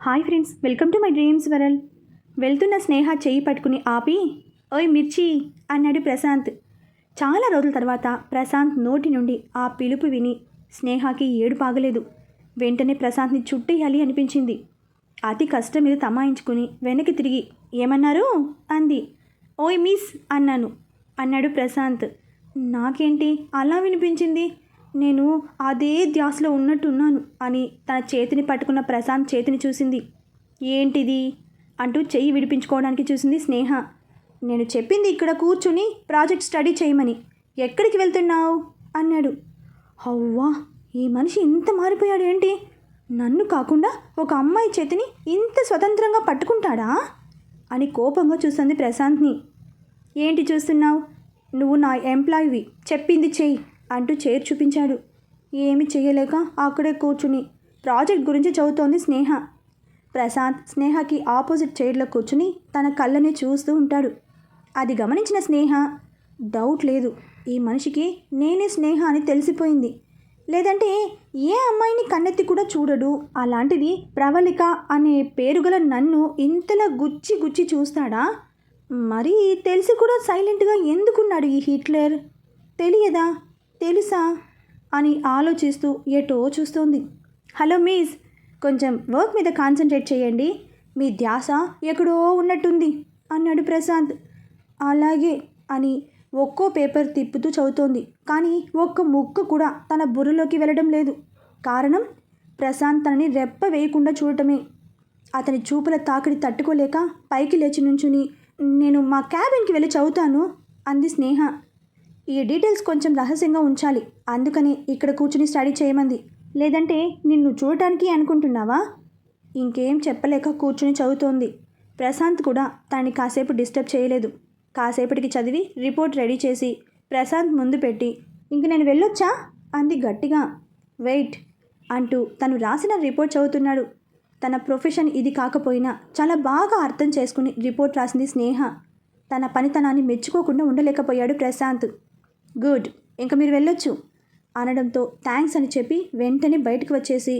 Hi friends, welcome to my dreams world. వెళ్తున్న స్నేహ చేయి పట్టుకుని ఆపి, ఓయ్ మిర్చి అన్నాడు ప్రశాంత్. చాలా రోజుల తర్వాత ప్రశాంత్ నోటి నుండి ఆ పిలుపు విని స్నేహకి ఏడుపు ఆగలేదు. వెంటనే ప్రశాంత్ని చుట్టేయాలి అనిపించింది. అతి కష్టం మీద తమాయించుకుని వెనక్కి తిరిగి, ఏమన్నారు అంది. ఓయ్ మిస్ అన్నాడు ప్రశాంత్. నాకేంటి అలా వినిపించింది, నేను అదే ధ్యాసలో ఉన్నట్టున్నాను అని తన చేతిని పట్టుకున్న ప్రశాంత్ చేతిని చూసింది. ఏంటిది అంటూ చెయ్యి విడిపించుకోవడానికి చూసింది స్నేహ. నేను చెప్పింది ఇక్కడ కూర్చుని ప్రాజెక్ట్ స్టడీ చేయమని. ఎక్కడికి వెళ్తున్నావు అన్నాడు. అవ్వా, ఈ మనిషి ఇంత మారిపోయాడు ఏంటి? నన్ను కాకుండా ఒక అమ్మాయి చేతిని ఇంత స్వతంత్రంగా పట్టుకుంటాడా అని కోపంగా చూస్తుంది ప్రశాంత్ని. ఏంటి చూస్తున్నావు? నువ్వు నా ఎంప్లాయీవి, చెప్పింది చెయ్యి అంటూ చైర్ చూపించాడు. ఏమి చేయలేక అక్కడే కూర్చుని ప్రాజెక్ట్ గురించి చదువుతోంది స్నేహ. ప్రశాంత్ స్నేహకి ఆపోజిట్ చైర్లో కూర్చుని తన కళ్ళని చూస్తూ ఉంటాడు. అది గమనించిన స్నేహ, డౌట్ లేదు, ఈ మనిషికి నేనే స్నేహ అని తెలిసిపోయింది. లేదంటే ఏ అమ్మాయిని కన్నెత్తి కూడా చూడడు, అలాంటిది ప్రవళిక అనే పేరుగల నన్ను ఇంతలా గుచ్చి గుచ్చి చూస్తాడా? మరి తెలిసి కూడా సైలెంట్గా ఎందుకున్నాడు ఈ హిట్లర్? తెలియదా, తెలుసా అని ఆలోచిస్తూ ఎటో చూస్తోంది. హలో మిస్, కొంచెం వర్క్ మీద కాన్సన్ట్రేట్ చేయండి, మీ ధ్యాస ఎక్కడో ఉన్నట్టుంది అన్నాడు ప్రశాంత్. అలాగే అని ఒక్కో పేపర్ తిప్పుతూ చదువుతోంది. కానీ ఒక్క ముక్క కూడా తన బుర్రలోకి వెళ్ళడం లేదు. కారణం, ప్రశాంత్ తనని రెప్ప వేయకుండా చూడటమే. అతని చూపుల తాకిడి తట్టుకోలేక పైకి లేచి నుంచుని, నేను మా క్యాబిన్కి వెళ్ళి చదువుతాను అంది స్నేహ. ఈ డీటెయిల్స్ కొంచెం రహస్యంగా ఉంచాలి, అందుకని ఇక్కడ కూర్చుని స్టడీ చేయమంది. లేదంటే నిన్ను చూడటానికి అనుకుంటున్నావా? ఇంకేం చెప్పలేక కూర్చుని చదువుతోంది. ప్రశాంత్ కూడా తనని కాసేపు డిస్టర్బ్ చేయలేదు. కాసేపటికి చదివి రిపోర్ట్ రెడీ చేసి ప్రశాంత్ ముందు పెట్టి, ఇంక నేను వెళ్ళొచ్చా అంది గట్టిగా. వెయిట్ అంటూ తను రాసిన రిపోర్ట్ చదువుతున్నాడు. తన ప్రొఫెషన్ ఇది కాకపోయినా చాలా బాగా అర్థం చేసుకుని రిపోర్ట్ రాసింది స్నేహ. తన పనితనాన్ని మెచ్చుకోకుండా ఉండలేకపోయాడు ప్రశాంత్. గుడ్, ఇంక మీరు వెళ్ళొచ్చు అనడంతో థ్యాంక్స్ అని చెప్పి వెంటనే బయటకు వచ్చేసి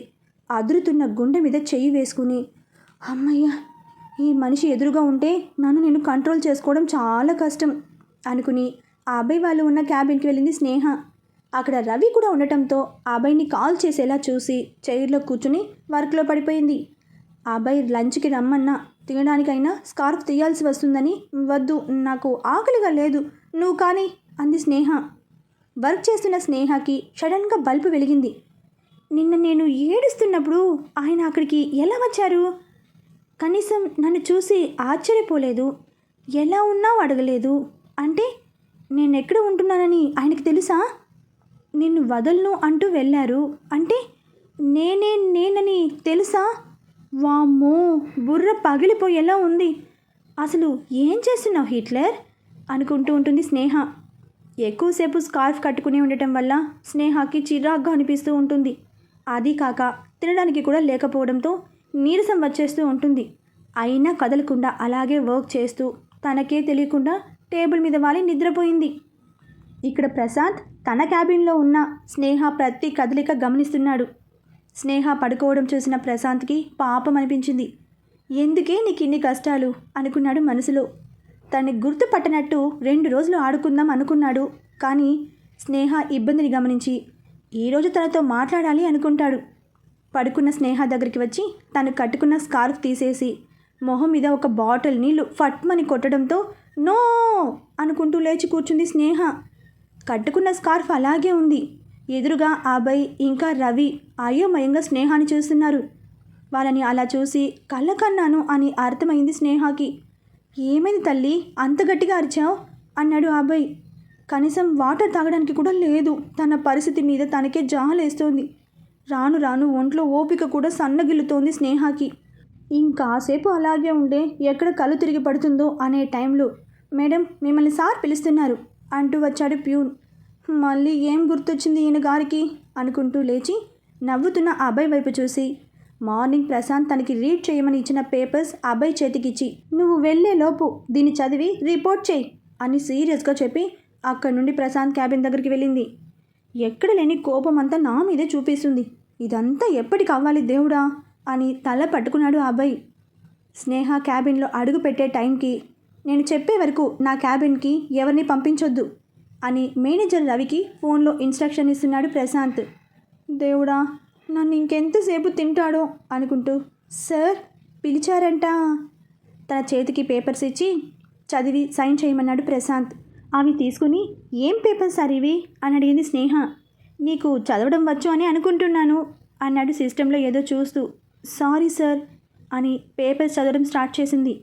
అదురుతున్న గుండె మీద చెయ్యి వేసుకుని, అమ్మయ్య, ఈ మనిషి ఎదురుగా ఉంటే నేను కంట్రోల్ చేసుకోవడం చాలా కష్టం అనుకుని అబ్బాయి వాళ్ళు ఉన్న క్యాబిన్కి వెళ్ళింది స్నేహ. అక్కడ రవి కూడా ఉండటంతో అబ్బాయిని కాల్ చేసేలా చూసి చైర్లో కూర్చుని వర్క్లో పడిపోయింది. అబ్బాయి లంచ్కి రమ్మన్నా తినడానికైనా స్కార్ఫ్ తీయాల్సి వస్తుందని, వద్దు నాకు ఆకలిగా లేదు, నువ్వు కానీ అంది స్నేహ. వర్క్ చేస్తున్న స్నేహకి సడన్గా బల్బు వెలిగింది. నిన్న నేను ఏడుస్తున్నప్పుడు ఆయన అక్కడికి ఎలా వచ్చారు? కనీసం నన్ను చూసి ఆశ్చర్యపోలేదు, ఎలా ఉన్నావు అడగలేదు. అంటే నేనెక్కడ ఉంటున్నానని ఆయనకి తెలుసా? నిన్ను వదలను అంటూ వెళ్ళారు అంటే నేనని తెలుసా? వామ్మో, బుర్ర పగిలిపోయేలా ఉంది. అసలు ఏం చేస్తున్నావు హిట్లర్ అనుకుంటూ ఉంటుంది స్నేహ. ఎక్కువసేపు స్కార్ఫ్ కట్టుకుని ఉండటం వల్ల స్నేహకి చిరాగ్గా అనిపిస్తూ ఉంటుంది. అది కాక తినడానికి కూడా లేకపోవడంతో నీరసం వచ్చేస్తూ ఉంటుంది. అయినా కదలకుండా అలాగే వర్క్ చేస్తూ తనకే తెలియకుండా టేబుల్ మీద వాలి నిద్రపోయింది. ఇక్కడ ప్రశాంత్ తన క్యాబిన్లో ఉన్న స్నేహ ప్రతి కదలిక గమనిస్తున్నాడు. స్నేహ పడుకోవడం చూసిన ప్రశాంత్కి పాపం అనిపించింది. ఎందుకే నీకు ఇన్ని కష్టాలు అనుకున్నాడు మనసులో. తనని గుర్తుపట్టనట్టు 2 రోజులు ఆడుకుందాం అనుకున్నాడు. కానీ స్నేహ ఇబ్బందిని గమనించి ఈరోజు తనతో మాట్లాడాలి అనుకుంటాడు. పడుకున్న స్నేహ దగ్గరికి వచ్చి తను కట్టుకున్న స్కార్ఫ్ తీసేసి మొహం మీద ఒక బాటిల్ నీళ్లు ఫట్మని కొట్టడంతో నో అనుకుంటూ లేచి కూర్చుంది స్నేహ. కట్టుకున్న స్కార్ఫ్ అలాగే ఉంది. ఎదురుగా అభయ్ ఇంకా రవి అయోమయంగా స్నేహాన్ని చూస్తున్నారు. వాళ్ళని అలా చూసి కళ్ళకన్నాను అని అర్థమైంది స్నేహకి. ఏమైంది తల్లి, అంత గట్టిగా అరిచావు అన్నాడు అభయ్. కనీసం వాటర్ తాగడానికి కూడా లేదు. తన పరిస్థితి మీద తనకే జాలేస్తోంది. రాను రాను ఒంట్లో ఓపిక కూడా సన్నగిల్లుతోంది స్నేహకి. ఇంకాసేపు అలాగే ఉండే ఎక్కడ కళ్ళు తిరిగి పడుతుందో అనే టైంలో, మేడం మిమ్మల్ని సార్ పిలుస్తున్నారు అంటూ వచ్చాడు ప్యూన్. మళ్ళీ ఏం గుర్తొచ్చింది ఈయన గారికి అనుకుంటూ లేచి నవ్వుతున్న అభయ్ వైపు చూసి, మార్నింగ్ ప్రశాంత్ తనకి రీడ్ చేయమని ఇచ్చిన పేపర్స్ అభయ్ చేతికిచ్చి, నువ్వు వెళ్ళేలోపు దీన్ని చదివి రిపోర్ట్ చేయి అని సీరియస్గా చెప్పి అక్కడి నుండి ప్రశాంత్ క్యాబిన్ దగ్గరికి వెళ్ళింది. ఎక్కడ లేని కోపం అంతా నా మీదే చూపిస్తుంది. ఇదంతా ఎప్పటికి అవ్వాలి దేవుడా అని తల పట్టుకున్నాడు ఆ అబ్బాయి. స్నేహ క్యాబిన్లో అడుగు పెట్టే టైంకి నేను చెప్పే వరకు నా క్యాబిన్కి ఎవరిని పంపించొద్దు అని మేనేజర్ రవికి ఫోన్లో ఇన్స్ట్రక్షన్ ఇస్తున్నాడు ప్రశాంత్. దేవుడా, నన్ను ఇంకెంతసేపు తింటాడో అనుకుంటూ సార్ పిలిచారంట. తన చేతికి పేపర్స్ ఇచ్చి చదివి సైన్ చేయమన్నాడు ప్రశాంత్. అవి తీసుకుని ఏం పేపర్స్ సార్ ఇవి అని అడిగింది స్నేహ. నీకు చదవడం వచ్చు అని అనుకుంటున్నాను అన్నాడు సిస్టంలో ఏదో చూస్తూ. సారీ సార్ అని పేపర్స్ చదవడం స్టార్ట్ చేసింది.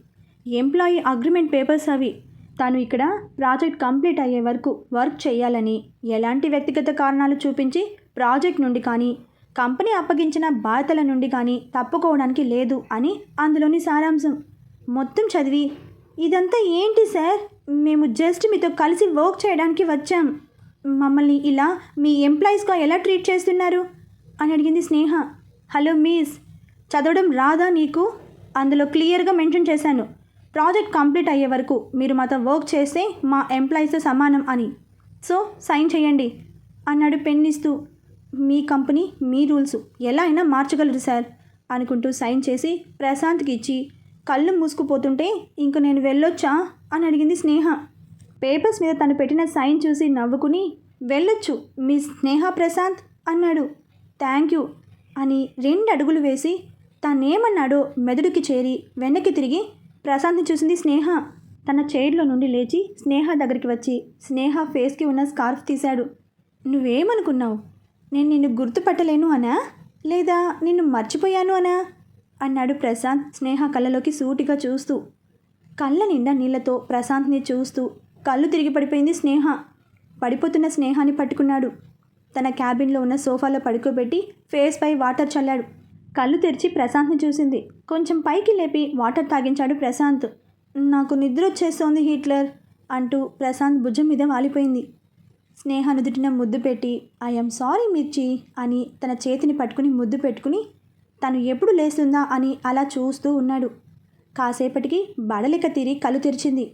ఎంప్లాయీ అగ్రిమెంట్ పేపర్స్ అవి. తాను ఇక్కడ ప్రాజెక్ట్ కంప్లీట్ అయ్యే వరకు వర్క్ చేయాలని, ఎలాంటి వ్యక్తిగత కారణాలు చూపించి ప్రాజెక్ట్ నుండి కానీ కంపెనీ అప్పగించిన బాధ్యతల నుండి కానీ తప్పుకోవడానికి లేదు అని అందులోని సారాంశం. మొత్తం చదివి ఇదంతా ఏంటి సార్, మేము జస్ట్ మీతో కలిసి వర్క్ చేయడానికి వచ్చాం, మమ్మల్ని ఇలా మీ ఎంప్లాయీస్గా ఎలా ట్రీట్ చేస్తున్నారు అని అడిగింది స్నేహ. హలో మిస్, చదవడం రాదా నీకు? అందులో క్లియర్గా మెన్షన్ చేశాను, ప్రాజెక్ట్ కంప్లీట్ అయ్యే వరకు మీరు మాతో వర్క్ చేస్తే మా ఎంప్లాయీస్తో సమానం అని. సో సైన్ చేయండి అన్నాడు పెన్ ఇస్తూ. మీ కంపెనీ మీ రూల్స్ ఎలా అయినా మార్చగలరు సార్ అనుకుంటూ సైన్ చేసి ప్రశాంత్కి ఇచ్చి కళ్ళు మూసుకుపోతుంటే ఇంక నేను వెళ్ళొచ్చా అని అడిగింది స్నేహ. పేపర్స్ మీద తను పెట్టిన సైన్ చూసి నవ్వుకుని వెళ్ళొచ్చు మిస్ స్నేహ ప్రశాంత్ అన్నాడు. థ్యాంక్ యూ అని 2 అడుగులు వేసి తనేమన్నాడో మెదడుకి చేరి వెనక్కి తిరిగి ప్రశాంత్ని చూసింది స్నేహ. తన చైర్లో నుండి లేచి స్నేహ దగ్గరికి వచ్చి స్నేహ ఫేస్కి ఉన్న స్కార్ఫ్ తీశాడు. నువ్వేమనుకున్నావు, నేను నిన్ను గుర్తుపట్టలేను అనా, లేదా నిన్ను మర్చిపోయాను అనా అన్నాడు ప్రశాంత్ స్నేహ కళ్ళలోకి సూటిగా చూస్తూ. కళ్ళ నిండా నీళ్లతో ప్రశాంత్ని చూస్తూ కళ్ళు తిరిగి పడిపోయింది స్నేహ. పడిపోతున్న స్నేహాన్ని పట్టుకున్నాడు. తన క్యాబిన్లో ఉన్న సోఫాలో పడుకోబెట్టి ఫేస్పై వాటర్ చల్లాడు. కళ్ళు తెరిచి ప్రశాంత్ని చూసింది. కొంచెం పైకి లేపి వాటర్ తాగించాడు ప్రశాంత్. నాకు నిద్ర వచ్చేస్తోంది హిట్లర్ అంటూ ప్రశాంత్ భుజం మీద వాలిపోయింది. స్నేహ నుదుటిన ముద్దు పెట్టి ఐఎమ్ సారీ మిర్చి అని తన చేతిని పట్టుకుని ముద్దు పెట్టుకుని తను ఎప్పుడు లేస్తుందా అని అలా చూస్తూ ఉన్నాడు. కాసేపటికి బడలిక తీరి కళ్ళు తెరిచింది.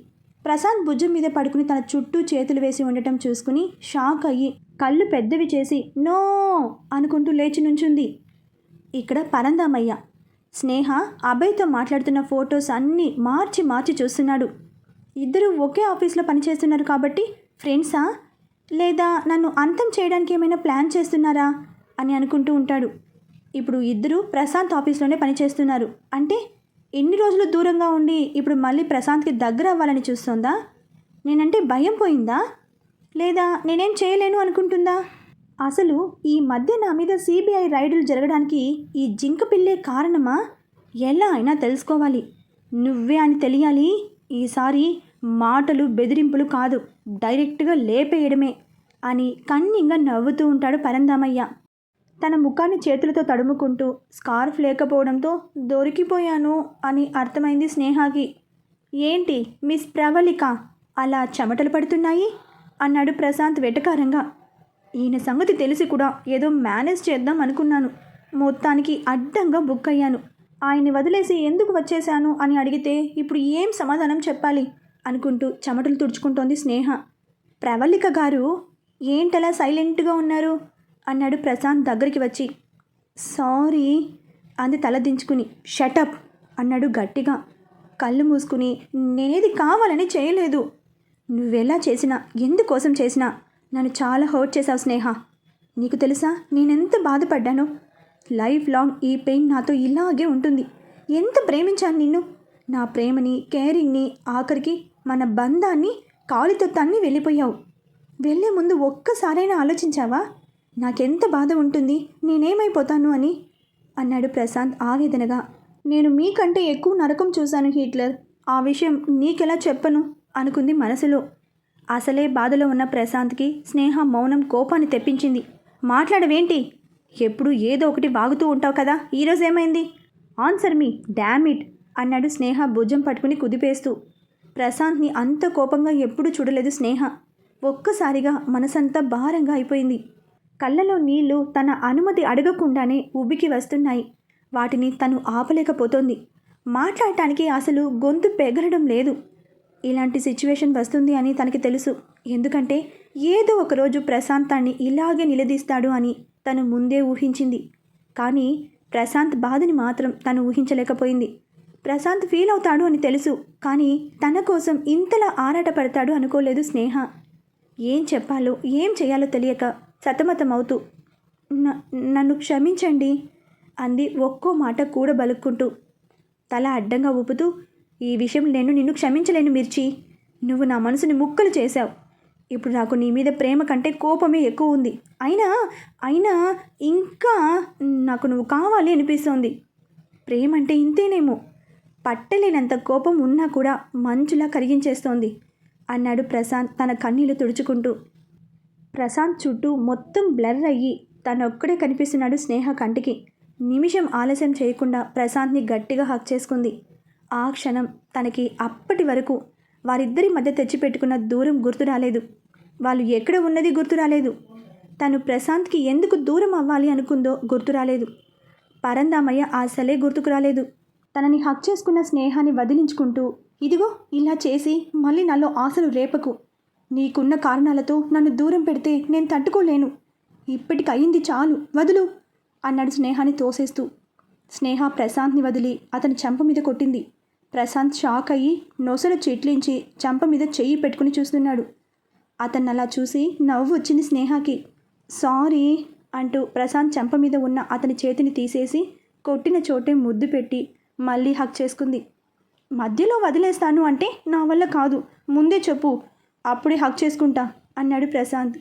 ప్రశాంత్ భుజం మీద పడుకుని తన చుట్టూ చేతులు వేసి ఉండటం చూసుకుని షాక్ అయ్యి కళ్ళు పెద్దవి చేసి నో అనుకుంటూ లేచి నుంచుంది. ఇక్కడ పరందామయ్య. స్నేహ అభయ్తో మాట్లాడుతున్న ఫొటోస్ అన్నీ మార్చి మార్చి చూస్తున్నాడు. ఇద్దరు ఒకే ఆఫీస్లో పనిచేస్తున్నారు కాబట్టి ఫ్రెండ్సా, లేదా నన్ను అంతం చేయడానికి ఏమైనా ప్లాన్ చేస్తున్నారా అని అనుకుంటూ ఉంటాడు. ఇప్పుడు ఇద్దరు ప్రశాంత్ ఆఫీస్లోనే పనిచేస్తున్నారు అంటే ఎన్ని రోజులు దూరంగా ఉండి ఇప్పుడు మళ్ళీ ప్రశాంత్కి దగ్గర అవ్వాలని చూస్తుందా? నేనంటే భయం పోయిందా, లేదా నేనేం చేయలేను అనుకుంటుందా? అసలు ఈ మధ్య నా మీద సిబిఐ రైడులు జరగడానికి ఈ జింక పిల్లే కారణమా? ఎలా అయినా తెలుసుకోవాలి. నువ్వే అని తెలియాలి. ఈసారి మాటలు బెదిరింపులు కాదు, డైరెక్ట్గా లేపేయడమే అని కన్నింగా నవ్వుతూ ఉంటాడు పరందామయ్య. తన ముఖాన్ని చేతులతో తడుముకుంటూ స్కార్ఫ్ లేకపోవడంతో దొరికిపోయాను అని అర్థమైంది స్నేహకి. ఏంటి మిస్ ప్రవళిక అలా చెమటలు పడుతున్నాయి అన్నాడు ప్రశాంత్ వెటకారంగా. ఈయన సంగతి తెలిసి కూడా ఏదో మేనేజ్ చేద్దాం అనుకున్నాను, మొత్తానికి అడ్డంగా బుక్ అయ్యాను. ఆయన్ని వదిలేసి ఎందుకు వచ్చేశాను అని అడిగితే ఇప్పుడు ఏం సమాధానం చెప్పాలి అనుకుంటూ చెమటలు తుడుచుకుంటోంది స్నేహ. ప్రవళిక గారు ఏంటలా సైలెంట్గా ఉన్నారు అన్నాడు ప్రశాంత్ దగ్గరికి వచ్చి. సారీ అంది తల దించుకుని. షటప్ అన్నాడు గట్టిగా. కళ్ళు మూసుకుని నేనేది కావాలని చేయలేదు. నువ్వెలా చేసినా ఎందుకోసం చేసినా నన్ను చాలా హర్ట్ చేశావు స్నేహ. నీకు తెలుసా నేనెంత బాధపడ్డానో? లైఫ్ లాంగ్ ఈ పెయిన్ నాతో ఇలాగే ఉంటుంది. ఎంత ప్రేమించాను నిన్ను, నా ప్రేమని కేరింగ్ని, ఆఖరికి మన బంధాన్ని కాలితో తన్ని వెళ్ళిపోయావు. వెళ్ళే ముందు ఒక్కసారైనా ఆలోచించావా నాకెంత బాధ ఉంటుంది, నేనేమైపోతాను అని అన్నాడు ప్రశాంత్ ఆవేదనగా. నేను మీకంటే ఎక్కువ నరకం చూశాను హిట్లర్, ఆ విషయం నీకెలా చెప్పను అనుకుంది మనసులో. అసలే బాధలో ఉన్న ప్రశాంత్కి స్నేహ మౌనం కోపాన్ని తెప్పించింది. మాట్లాడవేంటి, ఎప్పుడు ఏదో ఒకటి వాగుతూ ఉంటావు కదా, ఈరోజు ఏమైంది? ఆన్సర్ మీ డామ్ ఇట్ అన్నాడు స్నేహ భుజం పట్టుకుని కుదిపేస్తూ. ప్రశాంత్ని అంత కోపంగా ఎప్పుడూ చూడలేదు స్నేహ. ఒక్కసారిగా మనసంతా భారంగా అయిపోయింది. కళ్ళలో నీళ్లు తన అనుమతి అడగకుండానే ఉబికి వస్తున్నాయి. వాటిని తను ఆపలేకపోతోంది. మాట్లాడటానికి అసలు గొంతు పెగలడం లేదు. ఇలాంటి సిచ్యువేషన్ వస్తుంది అని తనకి తెలుసు. ఎందుకంటే ఏదో ఒకరోజు ప్రశాంతాన్ని ఇలాగే నిలదీస్తాడు అని తను ముందే ఊహించింది. కానీ ప్రశాంత్ బాధని మాత్రం తను ఊహించలేకపోయింది. ప్రశాంత్ ఫీల్ అవుతాడు అని తెలుసు, కానీ తన కోసం ఇంతలా ఆరాటపడతాడు అనుకోలేదు స్నేహ. ఏం చెప్పాలో ఏం చేయాలో తెలియక సతమతమవుతూ నన్ను క్షమించండి అంది ఒక్కో మాట కూడబలుక్కుంటూ. తల అడ్డంగా ఊపుతూ, ఈ విషయం నేను నిన్ను క్షమించలేను మిర్చి. నువ్వు నా మనసుని ముక్కలు చేశావు. ఇప్పుడు నాకు నీ మీద ప్రేమ కంటే కోపమే ఎక్కువ ఉంది. అయినా అయినా ఇంకా నాకు నువ్వు కావాలి అనిపిస్తోంది. ప్రేమ అంటే ఇంతేనేమో. పట్టలేనంత కోపం ఉన్నా కూడా మంచులా కరిగించేస్తోంది అన్నాడు ప్రశాంత్ తన కన్నీళ్లు తుడుచుకుంటూ. ప్రశాంత్ చుట్టూ మొత్తం బ్లర్ అయ్యి తనొక్కడే కనిపిస్తున్నాడు స్నేహ కంటికి. నిమిషం ఆలస్యం చేయకుండా ప్రశాంత్ని గట్టిగా హక్ చేసుకుంది. ఆ క్షణం తనకి అప్పటి వరకు వారిద్దరి మధ్య తెచ్చిపెట్టుకున్న దూరం గుర్తు రాలేదు. వాళ్ళు ఎక్కడ ఉన్నది గుర్తు రాలేదు. తను ప్రశాంత్కి ఎందుకు దూరం అవ్వాలి అనుకుందో గుర్తు రాలేదు. పరందామయ్య అసలే గుర్తుకు రాలేదు. తనని హక్ చేసుకున్న స్నేహాన్ని వదిలించుకుంటూ, ఇదిగో ఇలా చేసి మళ్ళీ నాలో ఆశలు రేపకు. నీకున్న కారణాలతో నన్ను దూరం పెడితే నేను తట్టుకోలేను. ఇప్పటికి అయింది చాలు, వదులు అన్నాడు స్నేహాన్ని తోసేస్తూ. స్నేహ ప్రశాంత్ని వదిలి అతని చెంప మీద కొట్టింది. ప్రశాంత్ షాక్ అయ్యి నొసలు చిట్లించి చెంప మీద చెయ్యి పెట్టుకుని చూస్తున్నాడు. అతన్ని అలా చూసి నవ్వు వచ్చింది స్నేహకి. సారీ అంటూ ప్రశాంత్ చెంప మీద ఉన్న అతని చేతిని తీసేసి కొట్టిన చోటే ముద్దు పెట్టి మళ్ళీ హక్ చేసుకుంది. మధ్యలో వదిలేస్తాను అంటే నా వల్ల కాదు, ముందే చెప్పు, అప్పుడే హక్ చేసుకుంటా అన్నాడు ప్రశాంత్.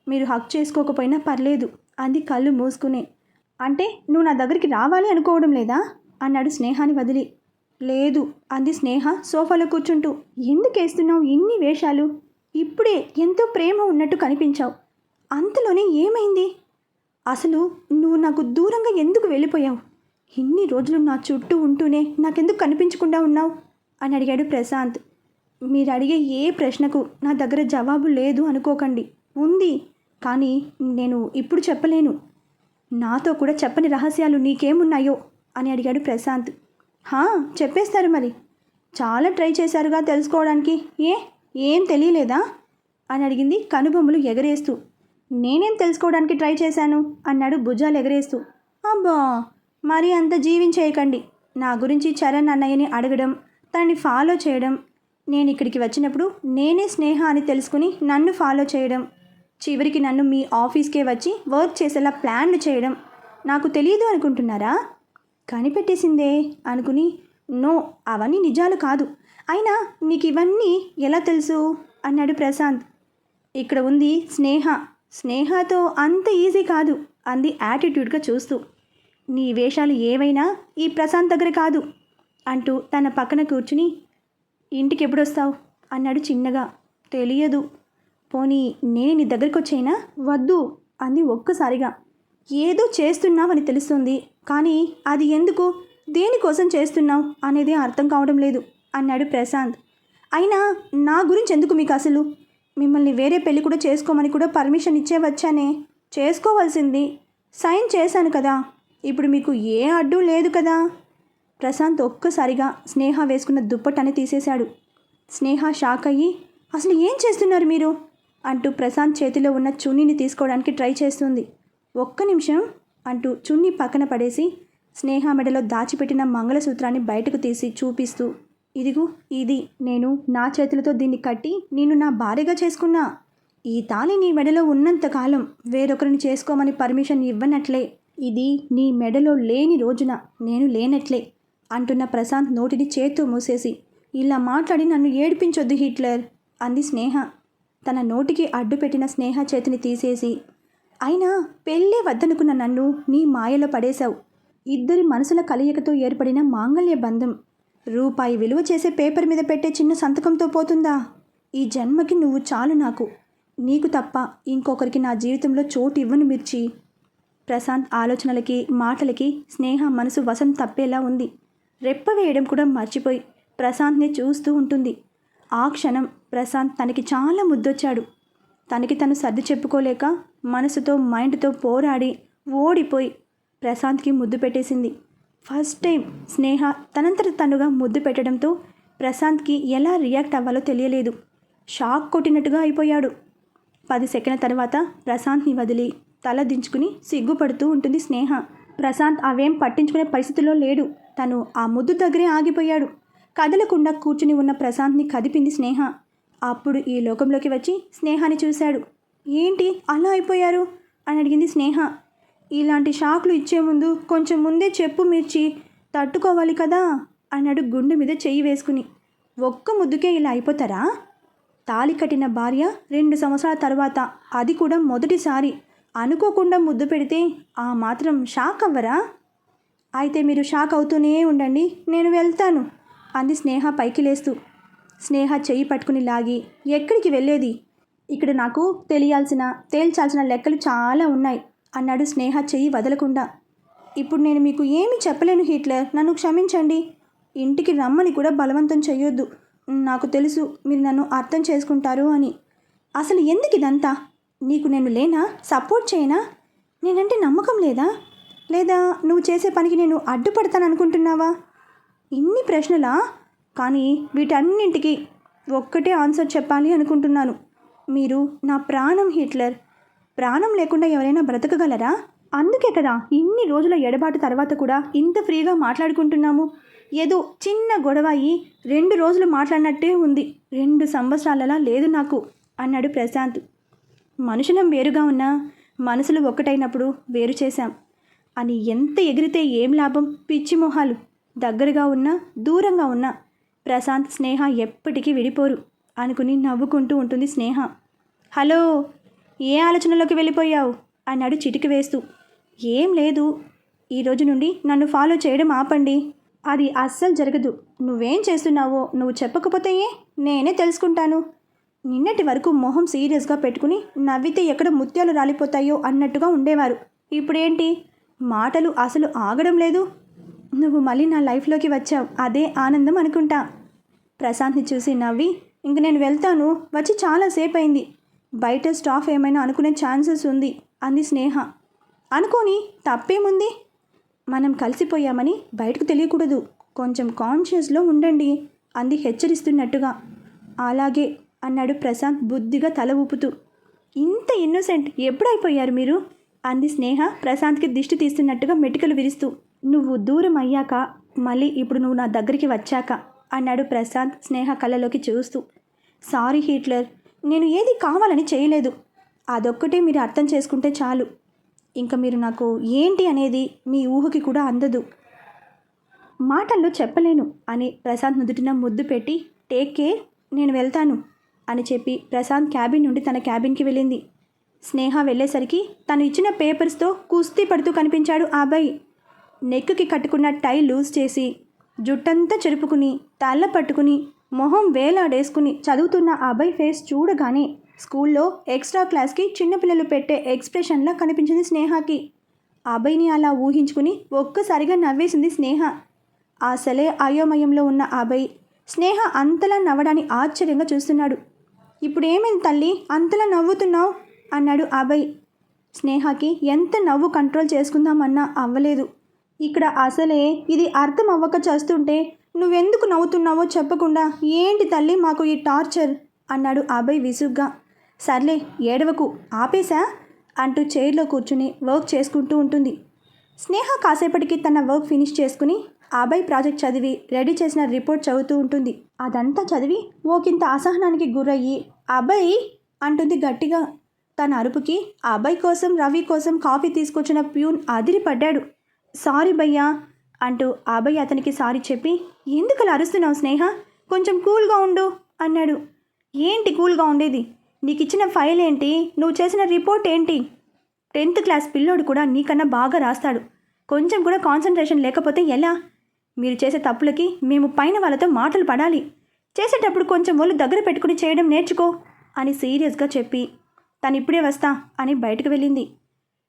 మీరు హక్ చేసుకోకపోయినా పర్లేదు అంది కళ్ళు మూసుకునే. అంటే నువ్వు నా దగ్గరికి రావాలి అనుకోవడం లేదా అన్నాడు స్నేహాన్ని వదిలి. లేదు అంది స్నేహ సోఫాలో కూర్చుంటూ. ఎందుకు వేస్తున్నావు ఇన్ని వేషాలు? ఇప్పుడే ఎంతో ప్రేమ ఉన్నట్టు కనిపించావు, అంతలోనే ఏమైంది? అసలు నువ్వు నాకు దూరంగా ఎందుకు వెళ్ళిపోయావు? ఇన్ని రోజులు నా చుట్టూ ఉంటూనే నాకెందుకు కనిపించకుండా ఉన్నావు అని అడిగాడు ప్రశాంత్. మీరు అడిగే ఏ ప్రశ్నకు నా దగ్గర జవాబు లేదు అనుకోకండి. ఉంది, కానీ నేను ఇప్పుడు చెప్పలేను. నాతో కూడా చెప్పని రహస్యాలు నీకేమున్నాయో అని అడిగాడు ప్రశాంత్. చెప్పేస్తారు మరి. చాలా ట్రై చేశారుగా తెలుసుకోవడానికి, ఏం తెలియలేదా అని అడిగింది కనుబొమ్మలు ఎగరేస్తూ. నేనేం తెలుసుకోవడానికి ట్రై చేశాను అన్నాడు భుజాలు ఎగరేస్తూ. అబ్బా, మరి అంత జీవించేయకండి. నా గురించి చరణ్ అన్నయ్యని అడగడం, తనని ఫాలో చేయడం, నేను ఇక్కడికి వచ్చినప్పుడు నేనే స్నేహ అని తెలుసుకుని నన్ను ఫాలో చేయడం, చివరికి నన్ను మీ ఆఫీస్కే వచ్చి వర్క్ చేసేలా ప్లాన్లు చేయడం నాకు తెలియదు అనుకుంటున్నారా? కనిపెట్టేసిందే అనుకుని, నో, అవన్నీ నిజాలు కాదు. అయినా నీకు ఇవన్నీ ఎలా తెలుసు అన్నాడు ప్రశాంత్. ఇక్కడ ఉంది స్నేహ, స్నేహతో అంత ఈజీ కాదు అంది యాటిట్యూడ్గా చూస్తూ. నీ వేషాలు ఏవైనా ఈ ప్రశాంత్ దగ్గర కాదు అంటూ తన పక్కన కూర్చుని, ఇంటికి ఎప్పుడొస్తావు అన్నాడు చిన్నగా. తెలియదు. పోనీ నేను నీ దగ్గరికి వచ్చేనా? వద్దు అంది ఒక్కసారిగా. ఏదో చేస్తున్నావని తెలుస్తుంది, కానీ అది ఎందుకు, దేనికోసం చేస్తున్నావు అనేది అర్థం కావడం లేదు అన్నాడు ప్రశాంత్. అయినా నా గురించి ఎందుకు మీకు అసలు? మిమ్మల్ని వేరే పెళ్ళి కూడా చేసుకోమని కూడా పర్మిషన్ ఇచ్చే వచ్చానే. చేసుకోవాల్సింది, సైన్ చేశాను కదా. ఇప్పుడు మీకు ఏ అడ్డు లేదు కదా. ప్రశాంత్ ఒక్కసారిగా స్నేహ వేసుకున్న దుప్పటని తీసేశాడు. స్నేహ షాక్ అయ్యి, అసలు ఏం చేస్తున్నారు మీరు అంటూ ప్రశాంత్ చేతిలో ఉన్న చున్నీని తీసుకోవడానికి ట్రై చేస్తుంది. ఒక్క నిమిషం అంటూ చున్నీ పక్కన పడేసి స్నేహ మెడలో దాచిపెట్టిన మంగళసూత్రాన్ని బయటకు తీసి చూపిస్తూ, ఇదిగో ఇది నేను నా చేతులతో దీన్ని కట్టి నేను నా భార్యగా చేసుకున్నా. ఈ తాళి నీ మెడలో ఉన్నంతకాలం వేరొకరిని చేసుకోమని పర్మిషన్ ఇవ్వనట్లే. ఇది నీ మెడలో లేని రోజున నేను లేనట్లే అంటున్న ప్రశాంత్ నోటిని చేత్తో మూసేసి, ఇలా మాట్లాడి నన్ను ఏడిపించొద్దు హిట్లర్ అంది స్నేహ. తన నోటికి అడ్డు పెట్టిన స్నేహ చేతిని తీసేసి, అయినా పెళ్ళే వద్దనుకున్న నన్ను నీ మాయలో పడేశావు. ఇద్దరి మనసుల కలయికతో ఏర్పడిన మాంగళ్య బంధం రూపాయి విలువ చేసే పేపర్ మీద పెట్టే చిన్న సంతకంతో పోతుందా? ఈ జన్మకి నువ్వు చాలు నాకు. నీకు తప్ప ఇంకొకరికి నా జీవితంలో చోటు ఇవ్వను మిర్చి. ప్రశాంత్ ఆలోచనలకి మాటలకి స్నేహ మనసు వశం తప్పేలా ఉంది. రెప్ప వేయడం కూడా మర్చిపోయి ప్రశాంత్ని చూస్తూ ఉంటుంది. ఆ క్షణం ప్రశాంత్ తనకి చాలా ముద్దొచ్చాడు. తనకి తను సర్ది చెప్పుకోలేక మనసుతో మైండ్తో పోరాడి ఓడిపోయి ప్రశాంత్కి ముద్దు పెట్టేసింది. ఫస్ట్ టైం స్నేహ తనంతట తనుగా ముద్దు పెట్టడంతో ప్రశాంత్కి ఎలా రియాక్ట్ అవ్వాలో తెలియలేదు. షాక్ కొట్టినట్టుగా అయిపోయాడు. 10 సెకండ్ల తర్వాత ప్రశాంత్ని వదిలి తల దించుకుని సిగ్గుపడుతూ ఉంటుంది స్నేహ. ప్రశాంత్ అవేం పట్టించుకునే పరిస్థితిలో లేడు. తను ఆ ముద్దు దగ్గరే ఆగిపోయాడు. కదలకుండా కూర్చుని ఉన్న ప్రశాంత్ని కదిపింది స్నేహ. అప్పుడు ఈ లోకంలోకి వచ్చి స్నేహాని చూశాడు. ఏంటి అలా అయిపోయారు అని అడిగింది స్నేహ. ఇలాంటి షాక్లు ఇచ్చే ముందు కొంచెం ముందే చెప్పు మిర్చి, తట్టుకోవాలి కదా అన్నాడు గుండె మీద చెయ్యి వేసుకుని. ఒక్క ముద్దుకే ఇలా అయిపోతారా? తాళి కట్టిన భార్య 2 సంవత్సరాల తర్వాత, అది కూడా మొదటిసారి అనుకోకుండా ముద్దు పెడితే ఆ మాత్రం షాక్ అవ్వరా? అయితే మీరు షాక్ అవుతూనే ఉండండి, నేను వెళ్తాను అంది స్నేహ పైకి లేస్తూ. స్నేహ చెయ్యి పట్టుకుని లాగి, ఎక్కడికి వెళ్ళేది? ఇక్కడ నాకు తేల్చాల్సిన లెక్కలు చాలా ఉన్నాయి అన్నాడు స్నేహ చెయ్యి వదలకుండా. ఇప్పుడు నేను మీకు ఏమీ చెప్పలేను హిట్లర్, నన్ను క్షమించండి. ఇంటికి రమ్మని కూడా బలవంతం చెయ్యొద్దు. నాకు తెలుసు మీరు నన్ను అర్థం చేసుకుంటారు అని. అసలు ఎందుకు ఇదంతా? నీకు నేను లేనా? సపోర్ట్ చేయనా? నేనంటే నమ్మకం లేదా? లేదా నువ్వు చేసే పనికి నేను అడ్డుపడతాననుకుంటున్నావా? ఇన్ని ప్రశ్నలా? కానీ వీటన్నింటికి ఒక్కటే ఆన్సర్ చెప్పాలి అనుకుంటున్నాను. మీరు నా ప్రాణం హిట్లర్. ప్రాణం లేకుండా ఎవరైనా బ్రతకగలరా? అందుకే కదా ఇన్ని రోజుల ఎడబాటు తర్వాత కూడా ఇంత ఫ్రీగా మాట్లాడుకుంటున్నాము. ఏదో చిన్న గొడవ అయ్యి 2 రోజులు మాట్లాడినట్టే ఉంది. 2 సంవత్సరాలలా లేదు నాకు అన్నాడు ప్రశాంత్. మనుషులం వేరుగా ఉన్నా మనసులు ఒక్కటైనప్పుడు వేరు చేశాం అని ఎంత ఎగిరితే ఏం లాభం? పిచ్చి మొహాలు. దగ్గరగా ఉన్నా దూరంగా ఉన్నా ప్రశాంత్ స్నేహ ఎప్పటికీ విడిపోరు అనుకుని నవ్వుకుంటూ ఉంటుంది స్నేహ. హలో, ఏ ఆలోచనలోకి వెళ్ళిపోయావు అన్నాడు చిటికి వేస్తూ. ఏం లేదు, ఈరోజు నుండి నన్ను ఫాలో చేయడం ఆపండి. అది అస్సలు జరగదు. నువ్వేం చేస్తున్నావో నువ్వు చెప్పకపోతే నేనే తెలుసుకుంటాను. నిన్నటి వరకు మొహం సీరియస్గా పెట్టుకుని నవ్వితే ఎక్కడ ముత్యాలు రాలిపోతాయో అన్నట్టుగా ఉండేవారు. ఇప్పుడేంటి మాటలు అసలు ఆగడం లేదు? నువ్వు మళ్ళీ నా లైఫ్లోకి వచ్చావు, అదే ఆనందం అనుకుంటా. ప్రశాంత్ని చూసి నవ్వి, ఇంక నేను వెళ్తాను, వచ్చి చాలాసేపు అయింది. బయట స్టాఫ్ ఏమైనా అనుకునే ఛాన్సెస్ ఉంది అంది స్నేహ. అనుకోని తప్పేముంది? మనం కలిసిపోయామని బయటకు తెలియకూడదు, కొంచెం కాన్షియస్లో ఉండండి అంది హెచ్చరిస్తున్నట్టుగా. అలాగే అన్నాడు ప్రశాంత్ బుద్ధిగా తల ఊపుతూ. ఇంత ఇన్నోసెంట్ ఎప్పుడైపోయారు మీరు అంది స్నేహ ప్రశాంత్కి దిష్టి తీస్తున్నట్టుగా మెటికలు విరుస్తూ. నువ్వు దూరం అయ్యాక, మళ్ళీ ఇప్పుడు నువ్వు నా దగ్గరికి వచ్చాక అన్నాడు ప్రశాంత్ స్నేహ కళ్ళలోకి చూస్తూ. సారీ హిట్లర్, నేను ఏది కావాలని చేయలేదు. అదొక్కటే మీరు అర్థం చేసుకుంటే చాలు. ఇంకా మీరు నాకు ఏంటి అనేది మీ ఊహకి కూడా అందదు. మాటల్లో చెప్పలేను అని ప్రశాంత్ నుదుటిన ముద్దు పెట్టి, టేక్ కేర్, నేను వెళ్తాను అని చెప్పి ప్రశాంత్ క్యాబిన్ నుండి తన క్యాబిన్కి వెళ్ళింది. స్నేహ వెళ్ళేసరికి తను ఇచ్చిన పేపర్స్తో కుస్తీ పడుతూ కనిపించాడు ఆ అబ్బాయి. నెక్కి కట్టుకున్న టై లూజ్ చేసి, జుట్టంతా చెరుపుకుని, తల్ల పట్టుకుని, మొహం వేలాడేసుకుని చదువుతున్న ఆ అబ్బాయి ఫేస్ చూడగానే స్కూల్లో ఎక్స్ట్రా క్లాస్కి చిన్నపిల్లలు పెట్టే ఎక్స్ప్రెషన్లా కనిపించింది స్నేహకి. ఆ అబ్బాయిని అలా ఊహించుకుని ఒక్కసారిగా నవ్వేసింది స్నేహ. అసలే అయోమయంలో ఉన్న ఆ అబ్బాయి స్నేహ అంతలా నవ్వడాన్ని ఆశ్చర్యంగా చూస్తున్నాడు. ఇప్పుడు ఏమైంది తల్లి, అంతలా నవ్వుతున్నావు అన్నాడు ఆ అబ్బాయి. స్నేహకి ఎంత నవ్వు కంట్రోల్ చేసుకుందామన్నా అవ్వలేదు. ఇక్కడ అసలే ఇది అర్థం అవ్వక చేస్తుంటే నువ్వెందుకు నవ్వుతున్నావో చెప్పకుండా ఏంటి తల్లి మాకు ఈ టార్చర్ అన్నాడు అబ్బాయి విసుగ్గా. సర్లే ఏడవకు, ఆపేశా అంటూ చైర్లో కూర్చుని వర్క్ చేసుకుంటూ ఉంటుంది. స్నేహ కాసేపటికి తన వర్క్ ఫినిష్ చేసుకుని అబ్బాయి ప్రాజెక్ట్ చదివి రెడీ చేసిన రిపోర్ట్ చదువుతూ ఉంటుంది. అదంతా చదివి ఓకింత అసహనానికి గురయ్యి అబ్బాయి అంటుంది గట్టిగా. తన అరుపుకి ఆ అబ్బాయి కోసం రవి కోసం కాఫీ తీసుకొచ్చిన ప్యూన్ అదిరిపడ్డాడు. సారీ భయ్యా అంటూ ఆ అబ్బాయి అతనికి సారీ చెప్పి, ఎందుకు అలా అరుస్తున్నావు స్నేహ, కొంచెం కూల్గా ఉండు అన్నాడు. ఏంటి కూల్గా ఉండేది? నీకు ఇచ్చిన ఫైల్ ఏంటి, నువ్వు చేసిన రిపోర్ట్ ఏంటి? 10th క్లాస్ పిల్లోడు కూడా నీకన్నా బాగా రాస్తాడు. కొంచెం కూడా కాన్సన్ట్రేషన్ లేకపోతే ఎలా? మీరు చేసే తప్పులకి మేము పైన వాళ్ళతో మాటలు పడాలి. చేసేటప్పుడు కొంచెం ఒళ్ళు దగ్గర పెట్టుకుని చేయడం నేర్చుకో అని సీరియస్గా చెప్పి తను ఇప్పుడే వస్తా అని బయటకు వెళ్ళింది.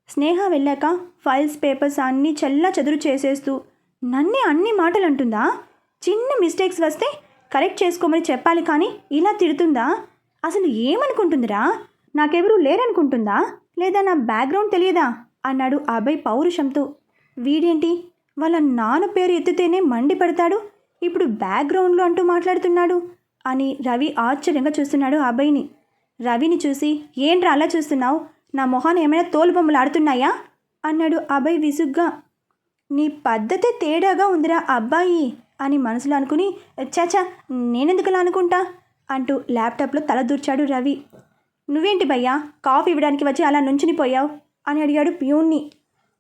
స్నేహ వెళ్ళాక ఫైల్స్ పేపర్స్ అన్నీ చెల్లా చెదురు చేసేస్తూ నన్నే అన్ని మాటలు అంటుందా? చిన్న మిస్టేక్స్ వస్తే కరెక్ట్ చేసుకోమని చెప్పాలి కానీ ఇలా తిడుతుందా? అసలు ఏమనుకుంటుందిరా? నాకెవరూ లేరనుకుంటుందా? లేదా నా బ్యాక్గ్రౌండ్ తెలియదా అన్నాడు అబ్బాయి పౌరుషంతో. వీడేంటి వాళ్ళ నాన్న పేరు ఎత్తితేనే మండిపడతాడు, ఇప్పుడు బ్యాక్గ్రౌండ్లో అంటూ మాట్లాడుతున్నాడు అని రవి ఆశ్చర్యంగా చూస్తున్నాడు అబ్బాయిని. రవిని చూసి, ఏంట్రా అలా చూస్తున్నావు, నా మొహాన్ని ఏమైనా తోలుబొమ్మలు ఆడుతున్నాయా అన్నాడు అబ్బాయి విసుగ్గా. నీ పద్ధతే తేడాగా ఉందిరా అబ్బాయి అని మనసులో అనుకుని, చాచా నేనెందుకులా అనుకుంటా అంటూ ల్యాప్టాప్లో తల దూర్చాడు రవి. నువ్వేంటి భయ్యా కాఫీ ఇవ్వడానికి వచ్చి అలా నుంచుని పోయావు అని అడిగాడు ప్యూన్ని.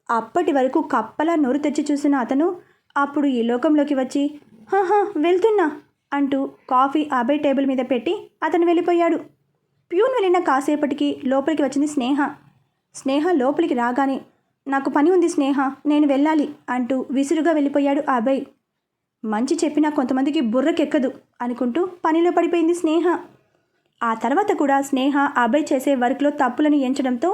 అప్పటి వరకు కప్పలా నోరు తెచ్చి చూసిన అతను అప్పుడు ఈ లోకంలోకి వచ్చి, హాహా వెళ్తున్నా అంటూ కాఫీ అభయ్ టేబుల్ మీద పెట్టి అతను వెళ్ళిపోయాడు. ప్యూన్ వెళ్ళిన కాసేపటికి లోపలికి వచ్చింది స్నేహ. స్నేహ లోపలికి రాగానే, నాకు పని ఉంది స్నేహ, నేను వెళ్ళాలి అంటూ విసురుగా వెళ్ళిపోయాడు అభయ్. మంచి చెప్పినా కొంతమందికి బుర్రకెక్కదు అనుకుంటూ పనిలో పడిపోయింది స్నేహ. ఆ తర్వాత కూడా స్నేహ అభయ్ చేసే వర్క్లో తప్పులను ఎంచడంతో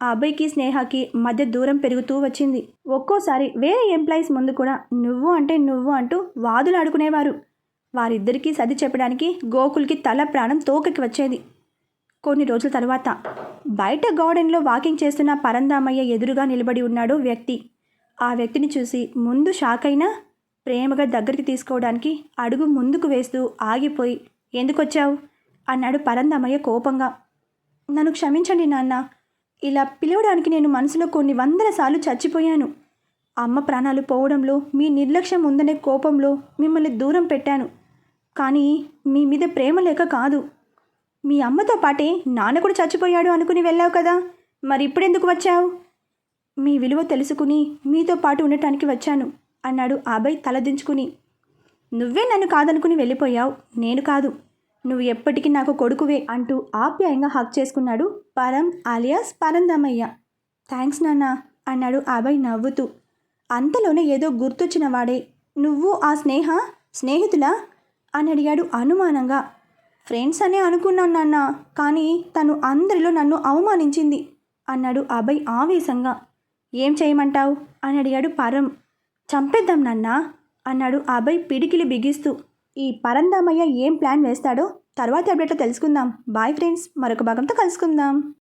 అభయ్కి స్నేహకి మధ్య దూరం పెరుగుతూ వచ్చింది. ఒక్కోసారి వేరే ఎంప్లాయీస్ ముందు కూడా నువ్వు అంటే నువ్వు అంటూ వాదులు ఆడుకునేవారు. వారిద్దరికీ సర్ది చెప్పడానికి గోకుల్కి తల ప్రాణం తోకకి వచ్చేది. కొన్ని రోజుల తర్వాత బయట గార్డెన్లో వాకింగ్ చేస్తున్న పరందామయ్య ఎదురుగా నిలబడి ఉన్నాడు వ్యక్తి. ఆ వ్యక్తిని చూసి ముందు షాక్ అయినా ప్రేమగా దగ్గరికి తీసుకోవడానికి అడుగు ముందుకు వేస్తూ ఆగిపోయి, ఎందుకొచ్చావు అన్నాడు పరందామయ్య కోపంగా. నన్ను క్షమించండి నాన్న, ఇలా పిలవడానికి నేను మనసులో కొన్ని 100 సార్లు చచ్చిపోయాను. అమ్మ ప్రాణాలు పోవడంలో మీ నిర్లక్ష్యం ఉందనే కోపంలో మిమ్మల్ని దూరం పెట్టాను. కానీ మీ మీద ప్రేమ లేక కాదు. మీ అమ్మతో పాటే నాన్న కూడా చచ్చిపోయాడు అనుకుని వెళ్ళావు కదా, మరి ఇప్పుడెందుకు వచ్చావు? మీ విలువ తెలుసుకుని మీతో పాటు ఉండటానికి వచ్చాను అన్నాడు అభయ్ తలదించుకుని. నువ్వే నన్ను కాదనుకుని వెళ్ళిపోయావు, నేను కాదు. నువ్వు ఎప్పటికీ నాకు కొడుకువే అంటూ ఆప్యాయంగా హక్ చేసుకున్నాడు పరం ఆలియాస్ పరందామయ్య. థ్యాంక్స్ నాన్న అన్నాడు అభయ్ నవ్వుతూ. అంతలోనే ఏదో గుర్తొచ్చిన వాడే, నువ్వు ఆ స్నేహితులా అని అడిగాడు అనుమానంగా. ఫ్రెండ్స్ అనే అనుకున్నాను నాన్న, కానీ తను అందరిలో నన్ను అవమానించింది అన్నాడు అభయ్ ఆవేశంగా. ఏం చేయమంటావు అని అడిగాడు పరం. చంపేద్దాం నాన్న అన్నాడు అభయ్ పిడికిలి బిగిస్తూ. ఈ పరందామయ్య ఏం ప్లాన్ వేస్తాడో తర్వాత అప్డేట్లో తెలుసుకుందాం. బాయ్ ఫ్రెండ్స్, మరొక భాగంతో కలుసుకుందాం.